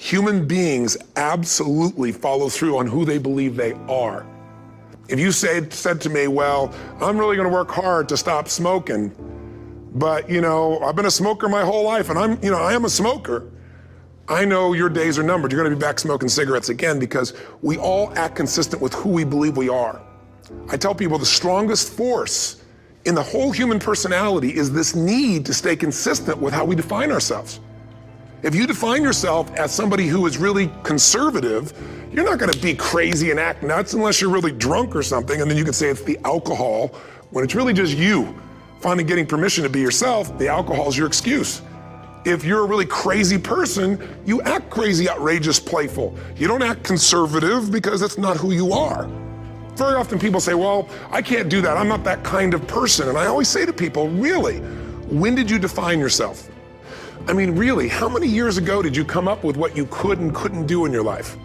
Human beings absolutely follow through on who they believe they are. If you said to me, well, I'm really gonna work hard to stop smoking, but I've been a smoker my whole life and I am a smoker, I know your days are numbered. You're gonna be back smoking cigarettes again, because we all act consistent with who we believe we are. I tell people the strongest force in the whole human personality is this need to stay consistent with how we define ourselves. If you define yourself as somebody who is really conservative, you're not gonna be crazy and act nuts unless you're really drunk or something, and then you can say it's the alcohol, when it's really just you finally getting permission to be yourself. The alcohol is your excuse. If you're a really crazy person, you act crazy, outrageous, playful. You don't act conservative because that's not who you are. Very often people say, well, I can't do that. I'm not that kind of person. And I always say to people, really, when did you define yourself? I mean, really, how many years ago did you come up with what you could and couldn't do in your life?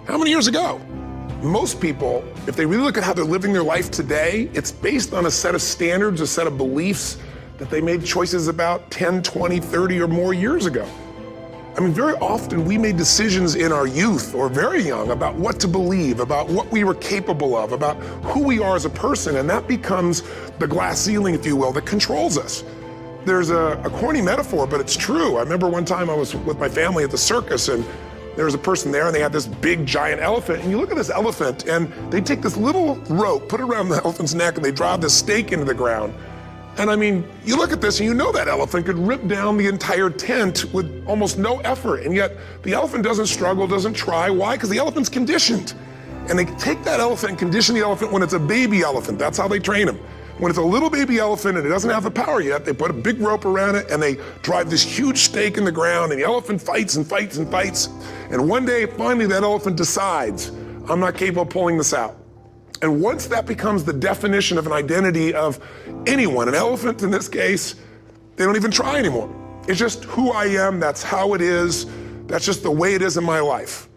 How many years ago? Most people, if they really look at how they're living their life today, it's based on a set of standards, a set of beliefs that they made choices about 10, 20, 30 or more years ago. I mean, very often we made decisions in our youth or very young about what to believe, about what we were capable of, about who we are as a person, and that becomes the glass ceiling, if you will, that controls us. There's a corny metaphor, but it's true. I remember one time I was with my family at the circus, and there was a person there and they had this big giant elephant, and you look at this elephant and they take this little rope, put it around the elephant's neck, and they drive this stake into the ground. And I mean, you look at this and you know that elephant could rip down the entire tent with almost no effort, and yet the elephant doesn't struggle, doesn't try. Why? Because the elephant's conditioned. And they take that elephant and condition the elephant when it's a baby elephant. That's how they train him. When it's a little baby elephant and it doesn't have the power yet, they put a big rope around it and they drive this huge stake in the ground, and the elephant fights and fights and fights. And one day, finally, that elephant decides, I'm not capable of pulling this out. And once that becomes the definition of an identity of anyone, an elephant in this case, they don't even try anymore. It's just who I am, that's how it is, that's just the way it is in my life.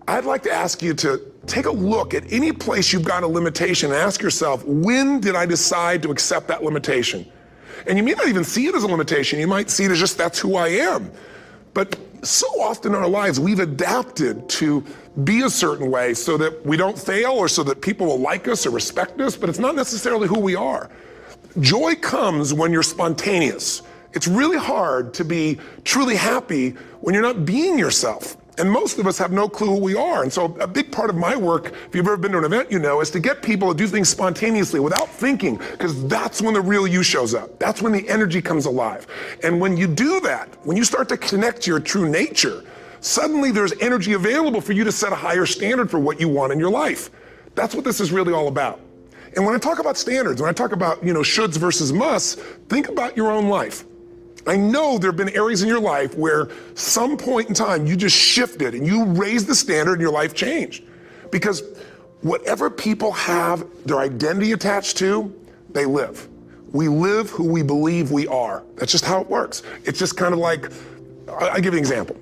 I'd like to ask you to take a look at any place you've got a limitation and ask yourself, when did I decide to accept that limitation? And you may not even see it as a limitation, you might see it as just that's who I am. But so often in our lives, we've adapted to be a certain way so that we don't fail or so that people will like us or respect us, but it's not necessarily who we are. Joy comes when you're spontaneous. It's really hard to be truly happy when you're not being yourself. And most of us have no clue who we are. And so a big part of my work, if you've ever been to an event, is to get people to do things spontaneously without thinking, because that's when the real you shows up. That's when the energy comes alive. And when you do that, when you start to connect to your true nature, suddenly there's energy available for you to set a higher standard for what you want in your life. That's what this is really all about. And when I talk about standards, when I talk about, shoulds versus musts, think about your own life. I know there have been areas in your life where some point in time you just shifted and you raised the standard and your life changed. Because whatever people have their identity attached to, they live. We live who we believe we are. That's just how it works. It's just kind of like, I'll give you an example.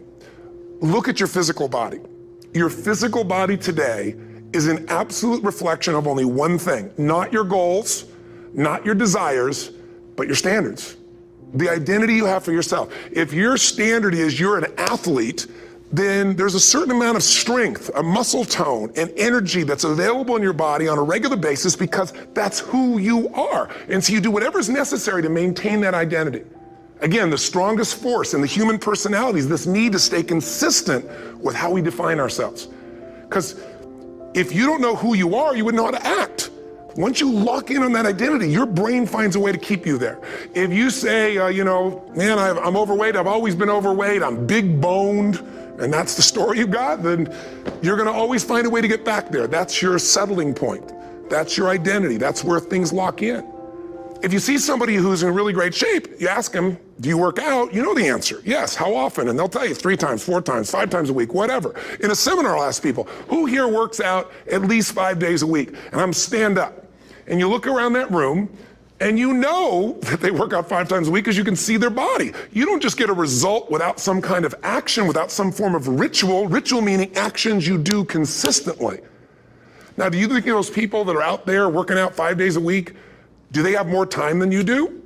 Look at your physical body. Your physical body today is an absolute reflection of only one thing, not your goals, not your desires, but your standards. The identity you have for yourself. If your standard is you're an athlete, then there's a certain amount of strength, a muscle tone, and energy that's available in your body on a regular basis because that's who you are. And so you do whatever's necessary to maintain that identity. Again, the strongest force in the human personality is this need to stay consistent with how we define ourselves. Because if you don't know who you are, you wouldn't know how to act. Once you lock in on that identity, your brain finds a way to keep you there. If you say, man, I'm overweight, I've always been overweight, I'm big boned, and that's the story you got, then you're gonna always find a way to get back there. That's your settling point. That's your identity. That's where things lock in. If you see somebody who's in really great shape, you ask them, do you work out? You know the answer. Yes, how often? And they'll tell you 3 times, 4 times, 5 times a week, whatever. In a seminar, I'll ask people, who here works out at least 5 days a week? And I'm stand up. And you look around that room and you know that they work out 5 times a week because you can see their body. You don't just get a result without some kind of action, without some form of ritual. Ritual meaning actions you do consistently. Now, do you think those people that are out there working out 5 days a week, do they have more time than you do?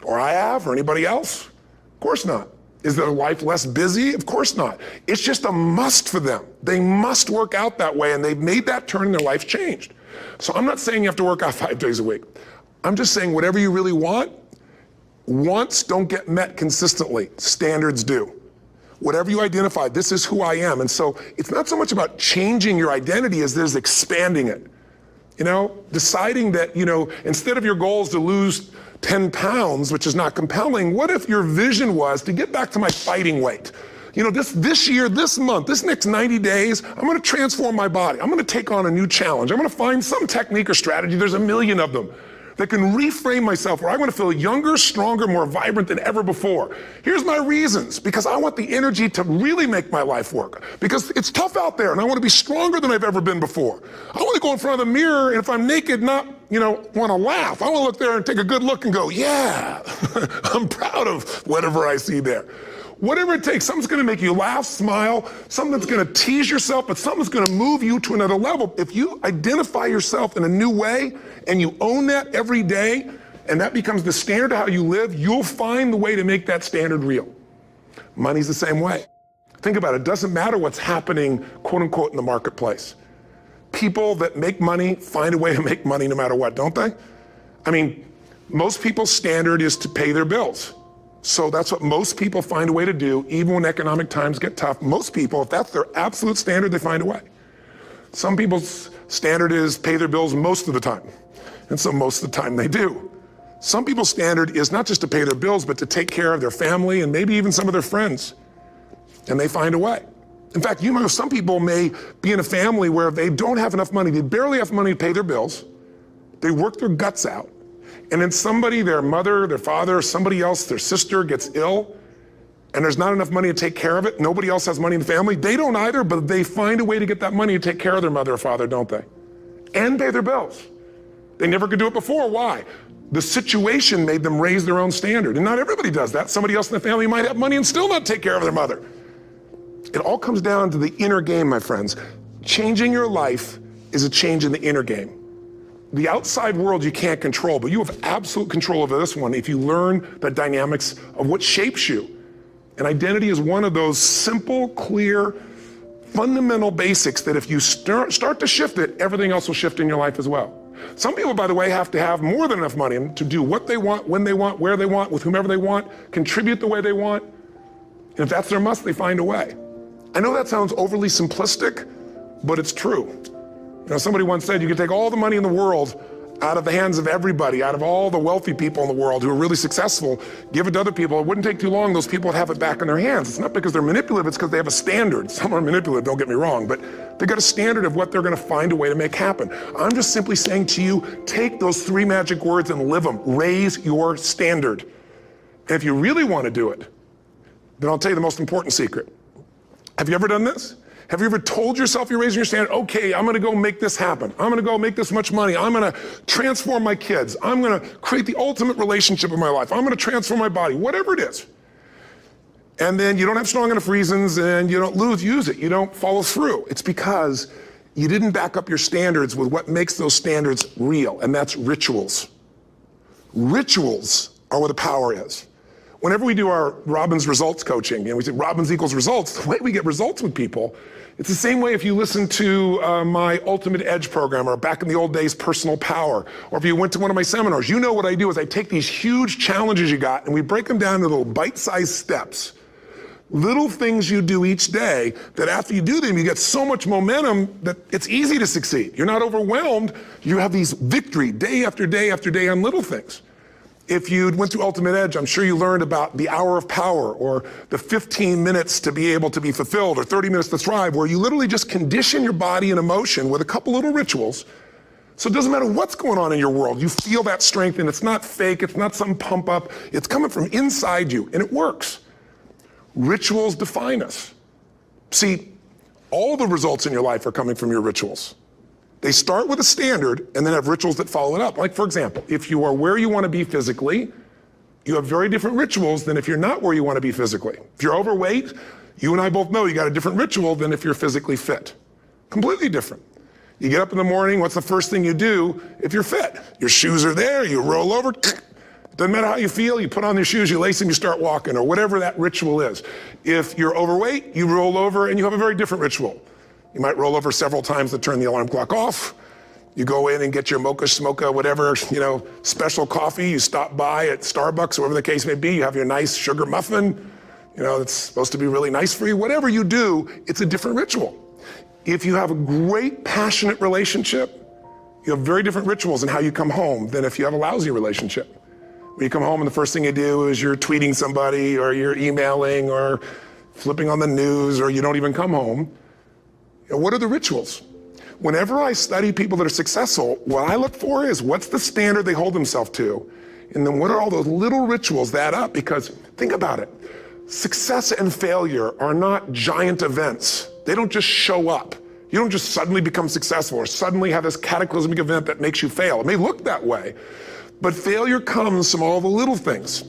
Or I have, or anybody else? Of course not. Is their life less busy? Of course not. It's just a must for them. They must work out that way, and they've made that turn and their life changed. So I'm not saying you have to work out 5 days a week. I'm just saying whatever you really want, wants don't get met consistently. Standards do. Whatever you identify, this is who I am. And so it's not so much about changing your identity as it is expanding it. You know, deciding that, you know, instead of your goal is to lose 10 pounds, which is not compelling, what if your vision was to get back to my fighting weight? You know, this year, this month, this next 90 days, I'm gonna transform my body. I'm gonna take on a new challenge. I'm gonna find some technique or strategy, there's a million of them, that can reframe myself where I want to feel younger, stronger, more vibrant than ever before. Here's my reasons, because I want the energy to really make my life work. Because it's tough out there and I want to be stronger than I've ever been before. I want to go in front of the mirror and if I'm naked, not, you know, want to laugh. I want to look there and take a good look and go, yeah, I'm proud of whatever I see there. Whatever it takes, something's gonna make you laugh, smile, something that's gonna tease yourself, but something's gonna move you to another level. If you identify yourself in a new way and you own that every day, and that becomes the standard of how you live, you'll find the way to make that standard real. Money's the same way. Think about it, it doesn't matter what's happening, quote unquote, in the marketplace. People that make money find a way to make money no matter what, don't they? I mean, most people's standard is to pay their bills. So that's what most people find a way to do, even when economic times get tough. Most people, if that's their absolute standard, they find a way. Some people's standard is pay their bills most of the time. And so most of the time they do. Some people's standard is not just to pay their bills, but to take care of their family and maybe even some of their friends. And they find a way. In fact, you know, some people may be in a family where they don't have enough money, they barely have money to pay their bills. They work their guts out. And then somebody, their mother, their father, somebody else, their sister gets ill, and there's not enough money to take care of it. Nobody else has money in the family. They don't either, but they find a way to get that money to take care of their mother or father, don't they? And pay their bills. They never could do it before. Why? The situation made them raise their own standard. And not everybody does that. Somebody else in the family might have money and still not take care of their mother. It all comes down to the inner game, my friends. Changing your life is a change in the inner game. The outside world you can't control, but you have absolute control over this one if you learn the dynamics of what shapes you. And identity is one of those simple, clear, fundamental basics that if you start to shift it, everything else will shift in your life as well. Some people, by the way, have to have more than enough money to do what they want, when they want, where they want, with whomever they want, contribute the way they want. And if that's their must, they find a way. I know that sounds overly simplistic, but it's true. You know, somebody once said you can take all the money in the world out of the hands of everybody, out of all the wealthy people in the world who are really successful, give it to other people. It wouldn't take too long, those people would have it back in their hands. It's not because they're manipulative, it's because they have a standard. Some are manipulative, don't get me wrong, but they've got a standard of what they're gonna find a way to make happen. I'm just simply saying to you, take those 3 magic words and live them. Raise your standard. And if you really wanna do it, then I'll tell you the most important secret. Have you ever done this? Have you ever told yourself you're raising your standard? Okay, I'm gonna go make this happen. I'm gonna go make this much money. I'm gonna transform my kids. I'm gonna create the ultimate relationship in my life. I'm gonna transform my body, whatever it is. And then you don't have strong enough reasons and you don't use it. You don't follow through. It's because you didn't back up your standards with what makes those standards real, and that's rituals. Rituals are where the power is. Whenever we do our Robbins results coaching, and we say Robbins equals results, the way we get results with people, it's the same way if you listen to my Ultimate Edge program, or back in the old days, Personal Power, or if you went to one of my seminars. You know what I do is I take these huge challenges you got and we break them down into little bite-sized steps. Little things you do each day that after you do them, you get so much momentum that it's easy to succeed. You're not overwhelmed. You have these victory day after day after day on little things. If you went through Ultimate Edge, I'm sure you learned about the hour of power, or the 15 minutes to be able to be fulfilled, or 30 minutes to thrive, where you literally just condition your body and emotion with a couple little rituals. So it doesn't matter what's going on in your world, you feel that strength, and it's not fake, it's not some pump up, it's coming from inside you, and it works. Rituals define us. See, all the results in your life are coming from your rituals. They start with a standard and then have rituals that follow it up. Like, for example, if you are where you want to be physically, you have very different rituals than if you're not where you want to be physically. If you're overweight, you and I both know you got a different ritual than if you're physically fit. Completely different. You get up in the morning, what's the first thing you do if you're fit? Your shoes are there, you roll over, Doesn't matter how you feel, you put on your shoes, you lace them, you start walking, or whatever that ritual is. If you're overweight, you roll over and you have a very different ritual. You might roll over several times to turn the alarm clock off. You go in and get your mocha, smocha, whatever, special coffee. You stop by at Starbucks, or whatever the case may be. You have your nice sugar muffin. It's supposed to be really nice for you. Whatever you do, it's a different ritual. If you have a great, passionate relationship, you have very different rituals in how you come home than if you have a lousy relationship. When you come home and the first thing you do is you're tweeting somebody, or you're emailing, or flipping on the news, or you don't even come home. What are the rituals? Whenever I study people that are successful, what I look for is what's the standard they hold themselves to? And then what are all those little rituals that add up? Because think about it. Success and failure are not giant events. They don't just show up. You don't just suddenly become successful or suddenly have this cataclysmic event that makes you fail. It may look that way, but failure comes from all the little things.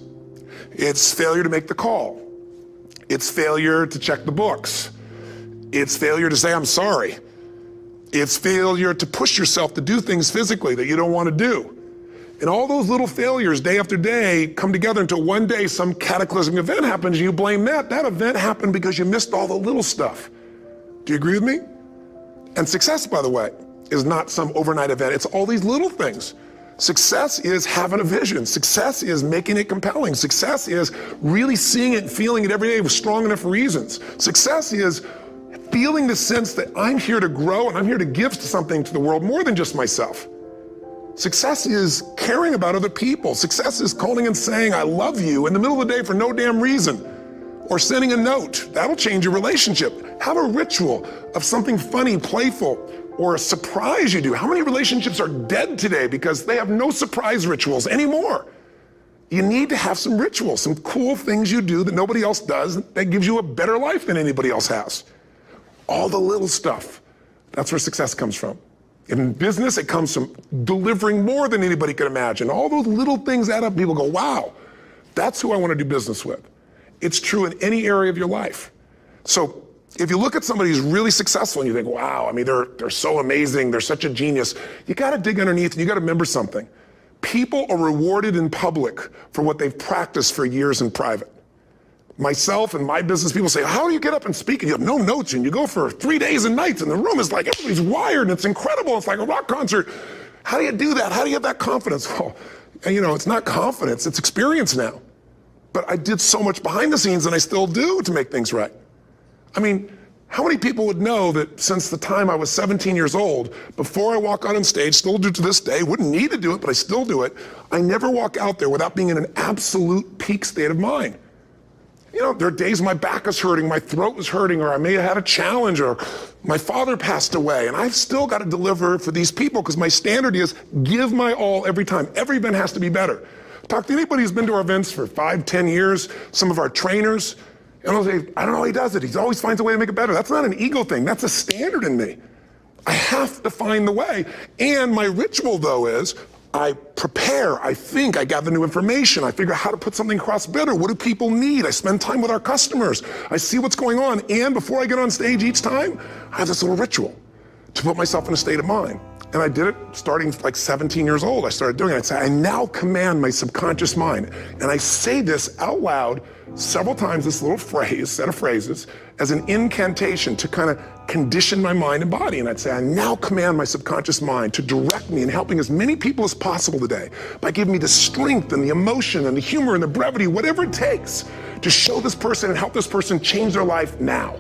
It's failure to make the call. It's failure to check the books. It's failure to say, I'm sorry. It's failure to push yourself to do things physically that you don't want to do. And all those little failures day after day come together until one day some cataclysmic event happens and you blame that. That event happened because you missed all the little stuff. Do you agree with me? And success, by the way, is not some overnight event. It's all these little things. Success is having a vision. Success is making it compelling. Success is really seeing it and feeling it every day with strong enough reasons. Success is feeling the sense that I'm here to grow and I'm here to give something to the world more than just myself. Success is caring about other people. Success is calling and saying, I love you in the middle of the day for no damn reason. Or sending a note. That'll change your relationship. Have a ritual of something funny, playful, or a surprise you do. How many relationships are dead today because they have no surprise rituals anymore? You need to have some rituals, some cool things you do that nobody else does that gives you a better life than anybody else has. All the little stuff. That's where success comes from. In business, it comes from delivering more than anybody could imagine. All those little things add up. People go, wow, that's who I want to do business with. It's true in any area of your life. So if you look at somebody who's really successful and you think, wow, they're so amazing, they're such a genius, you gotta dig underneath and you gotta remember something. People are rewarded in public for what they've practiced for years in private. Myself and my business people say, how do you get up and speak and you have no notes and you go for 3 days and nights and the room is like, everybody's wired and it's incredible, it's like a rock concert. How do you do that? How do you have that confidence? Well, it's not confidence, it's experience now. But I did so much behind the scenes and I still do to make things right. How many people would know that since the time I was 17 years old, before I walk out on stage, still do to this day, wouldn't need to do it, but I still do it, I never walk out there without being in an absolute peak state of mind. There are days my back is hurting, my throat is hurting, or I may have had a challenge, or my father passed away, and I've still got to deliver for these people because my standard is give my all every time. Every event has to be better. Talk to anybody who's been to our events for 5, 10 years, some of our trainers, and I'll say, I don't know how he does it. He always finds a way to make it better. That's not an ego thing. That's a standard in me. I have to find the way. And my ritual, though, is I prepare, I think, I gather new information, I figure out how to put something across better. What do people need? I spend time with our customers. I see what's going on. And before I get on stage each time, I have this little ritual to put myself in a state of mind. And I did it starting like 17 years old. I started doing it. I'd say, I now command my subconscious mind. And I say this out loud several times, this little phrase, set of phrases, as an incantation to kind of condition my mind and body. And I'd say, I now command my subconscious mind to direct me in helping as many people as possible today by giving me the strength and the emotion and the humor and the brevity, whatever it takes to show this person and help this person change their life now.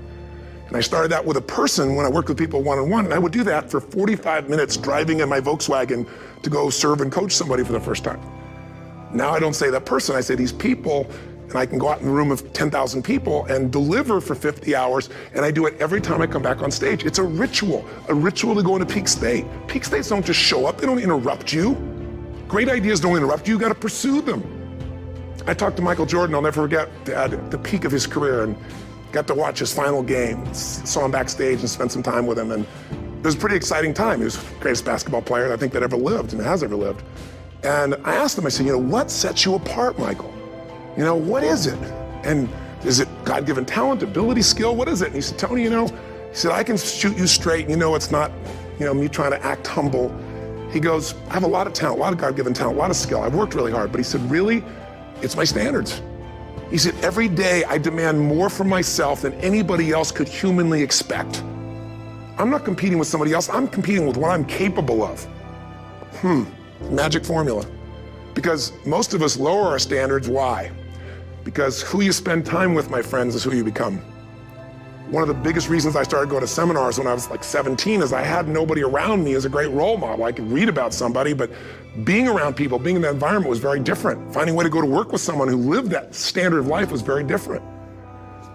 And I started that with a person when I worked with people one-on-one, and I would do that for 45 minutes driving in my Volkswagen to go serve and coach somebody for the first time. Now I don't say that person, I say these people, and I can go out in a room of 10,000 people and deliver for 50 hours, and I do it every time I come back on stage. It's a ritual to go into peak state. Peak states don't just show up, they don't interrupt you. Great ideas don't interrupt you, you gotta pursue them. I talked to Michael Jordan, I'll never forget, at the peak of his career, and got to watch his final game. Saw him backstage and spent some time with him, and it was a pretty exciting time. He was the greatest basketball player I think that ever lived and has ever lived. And I asked him, I said, what sets you apart, Michael? What is it? And is it God-given talent, ability, skill? What is it? And he said, Tony, he said, I can shoot you straight. It's not, me trying to act humble. He goes, I have a lot of talent, a lot of God-given talent, a lot of skill. I've worked really hard. But he said, really, it's my standards. He said, every day I demand more from myself than anybody else could humanly expect. I'm not competing with somebody else. I'm competing with what I'm capable of. Magic formula. Because most of us lower our standards. Why? Because who you spend time with, my friends, is who you become. One of the biggest reasons I started going to seminars when I was like 17 is I had nobody around me as a great role model. I could read about somebody, but being around people, being in that environment was very different. Finding a way to go to work with someone who lived that standard of life was very different.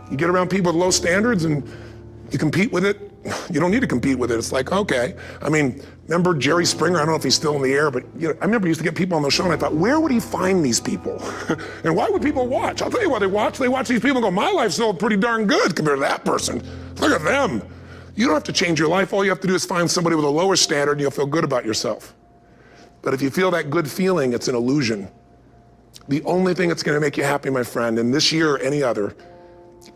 You get around people with low standards and you compete with it. You don't need to compete with it. It's like, okay. I mean, remember Jerry Springer? I don't know if he's still in the air, but I remember he used to get people on the show and I thought, where would he find these people? And why would people watch? I'll tell you why they watch. They watch these people and go, my life's still pretty darn good compared to that person. Look at them. You don't have to change your life. All you have to do is find somebody with a lower standard and you'll feel good about yourself. But if you feel that good feeling, it's an illusion. The only thing that's going to make you happy, my friend, and this year or any other,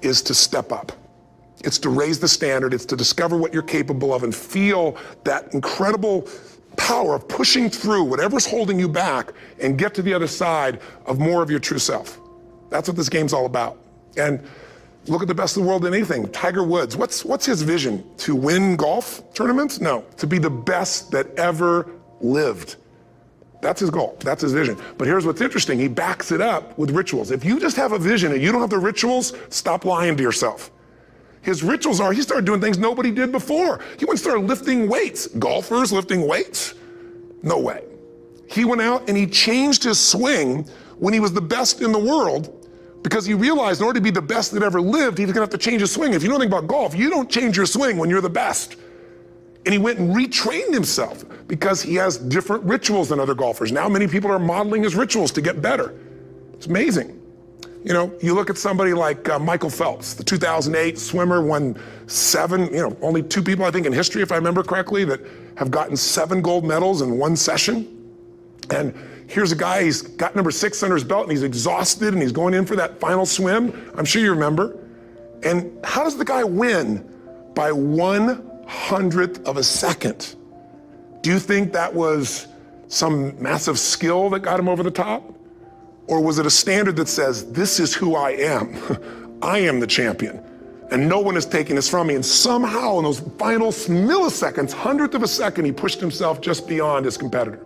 is to step up. It's to raise the standard. It's to discover what you're capable of and feel that incredible power of pushing through whatever's holding you back and get to the other side of more of your true self. That's what this game's all about. And look at the best of the world in anything. Tiger Woods, what's his vision? To win golf tournaments? No, to be the best that ever lived. That's his goal. That's his vision. But here's what's interesting. He backs it up with rituals. If you just have a vision and you don't have the rituals, stop lying to yourself. His rituals are, he started doing things nobody did before. He went and started lifting weights. Golfers lifting weights? No way. He went out and he changed his swing when he was the best in the world because he realized in order to be the best that ever lived, he was gonna have to change his swing. If you know anything about golf, you don't change your swing when you're the best. And he went and retrained himself because he has different rituals than other golfers. Now many people are modeling his rituals to get better. It's amazing. You know, you look at somebody like Michael Phelps, the 2008 swimmer, won 7, only 2 people, I think, in history, if I remember correctly, that have gotten 7 gold medals in one session. And here's a guy, he's got number 6 under his belt, and he's exhausted, and he's going in for that final swim. I'm sure you remember. And how does the guy win? By 1/100th of a second. Do you think that was some massive skill that got him over the top? Or was it a standard that says, this is who I am? I am the champion. And no one is taking this from me. And somehow in those final milliseconds, 1/100th of a second, he pushed himself just beyond his competitor.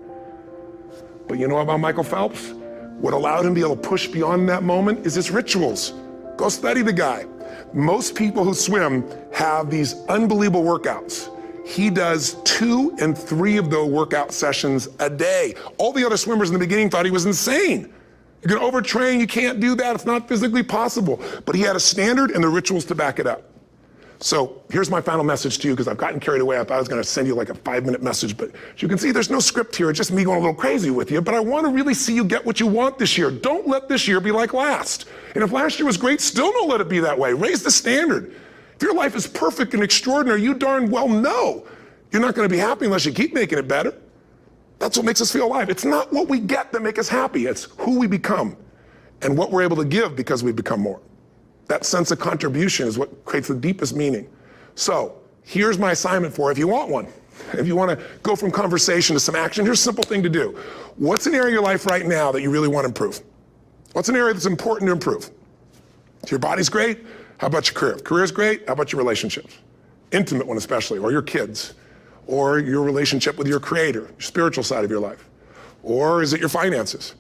But you know about Michael Phelps? What allowed him to be able to push beyond that moment is his rituals. Go study the guy. Most people who swim have these unbelievable workouts. He does 2 and 3 of those workout sessions a day. All the other swimmers in the beginning thought he was insane. You're gonna overtrain, you can't do that, it's not physically possible. But he had a standard and the rituals to back it up. So here's my final message to you, because I've gotten carried away. I thought I was gonna send you like a 5-minute message, but as you can see, there's no script here. It's just me going a little crazy with you, but I wanna really see you get what you want this year. Don't let this year be like last. And if last year was great, still don't let it be that way. Raise the standard. If your life is perfect and extraordinary, you darn well know you're not gonna be happy unless you keep making it better. That's what makes us feel alive. It's not what we get that makes us happy. It's who we become and what we're able to give because we become more. That sense of contribution is what creates the deepest meaning. So here's my assignment for you if you want one. If you want to go from conversation to some action, here's a simple thing to do. What's an area of your life right now that you really want to improve? What's an area that's important to improve? If your body's great, how about your career? If career's great, how about your relationships? Intimate one especially, or your kids, or your relationship with your creator, your spiritual side of your life. Or is it your finances?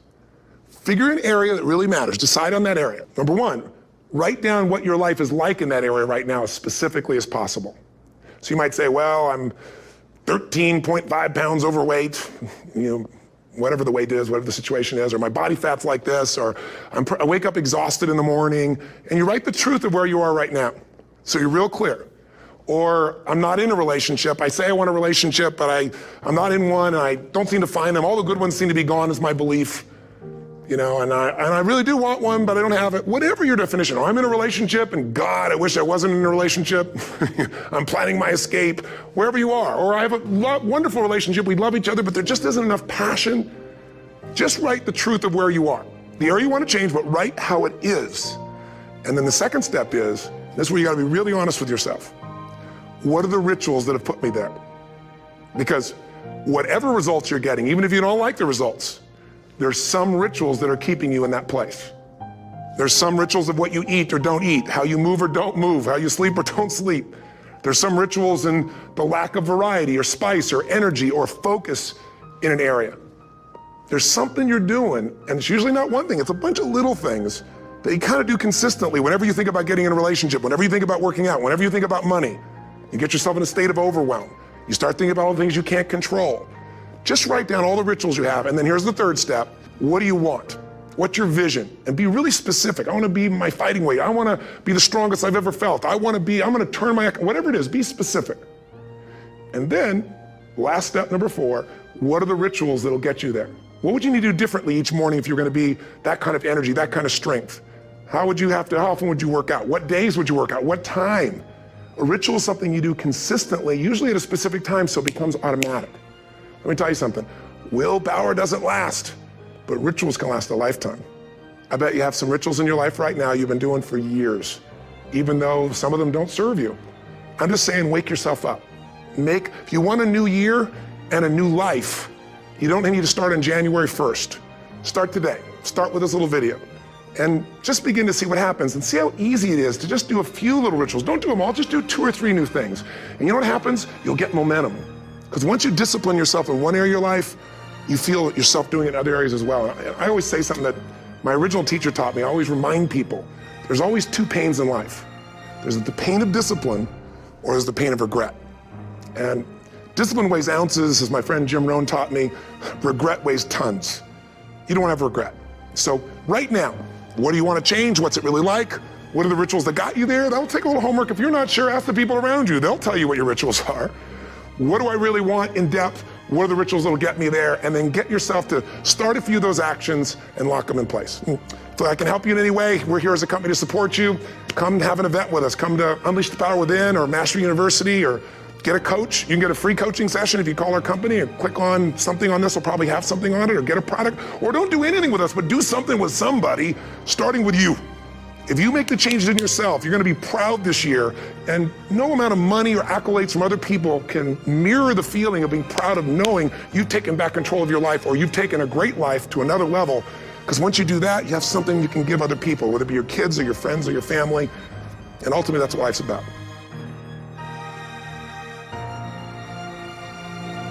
Figure an area that really matters. Decide on that area. Number 1, write down what your life is like in that area right now as specifically as possible. So you might say, well, I'm 13.5 pounds overweight, whatever the weight is, whatever the situation is, or my body fat's like this, or I wake up exhausted in the morning, and you write the truth of where you are right now. So you're real clear. Or I'm not in a relationship. I say I want a relationship, but I'm not in one, and I don't seem to find them. All the good ones seem to be gone is my belief. And I really do want one, but I don't have it. Whatever your definition. Or I'm in a relationship, and God, I wish I wasn't in a relationship. I'm planning my escape, wherever you are. Or I have a wonderful relationship, we love each other, but there just isn't enough passion. Just write the truth of where you are. The area you want to change, but write how it is. And then the second step is, this is where you gotta be really honest with yourself. What are the rituals that have put me there? Because whatever results you're getting, even if you don't like the results, there's some rituals that are keeping you in that place. There's some rituals of what you eat or don't eat, how you move or don't move, how you sleep or don't sleep. There's some rituals in the lack of variety or spice or energy or focus in an area. There's something you're doing, and it's usually not one thing, it's a bunch of little things that you kind of do consistently whenever you think about getting in a relationship, whenever you think about working out, whenever you think about money. You get yourself in a state of overwhelm. You start thinking about all the things you can't control. Just write down all the rituals you have, and then here's the third step. What do you want? What's your vision? And be really specific. I want to be my fighting weight. I want to be the strongest I've ever felt. I'm going to turn whatever it is, be specific. And then, last step number 4, what are the rituals that'll get you there? What would you need to do differently each morning if you're going to be that kind of energy, that kind of strength? How often would you work out? What days would you work out? What time? A ritual is something you do consistently, usually at a specific time, so it becomes automatic. Let me tell you something. Willpower doesn't last, but rituals can last a lifetime. I bet you have some rituals in your life right now you've been doing for years, even though some of them don't serve you. I'm just saying, wake yourself up. If you want a new year and a new life, you don't need to start on January 1st. Start today. Start with this little video. And just begin to see what happens and see how easy it is to just do a few little rituals. Don't do them all, just do 2 or 3 new things. And you know what happens? You'll get momentum. Because once you discipline yourself in one area of your life, you feel yourself doing it in other areas as well. I always say something that my original teacher taught me. I always remind people, there's always 2 pains in life. There's the pain of discipline, or there's the pain of regret. And discipline weighs ounces, as my friend Jim Rohn taught me. Regret weighs tons. You don't want to have regret. So right now, what do you want to change? What's it really like? What are the rituals that got you there? That'll take a little homework. If you're not sure, ask the people around you. They'll tell you what your rituals are. What do I really want in depth? What are the rituals that'll get me there? And then get yourself to start a few of those actions and lock them in place. If I can help you in any way, we're here as a company to support you. Come have an event with us. Come to Unleash the Power Within or Mastery University, or get a coach. You can get a free coaching session if you call our company and click on something on this. Will probably have something on it, or get a product, or don't do anything with us, but do something with somebody, starting with you. If you make the changes in yourself, you're going to be proud this year, and no amount of money or accolades from other people can mirror the feeling of being proud of knowing you've taken back control of your life, or you've taken a great life to another level. Because once you do that, you have something you can give other people, whether it be your kids or your friends or your family, and ultimately that's what life's about.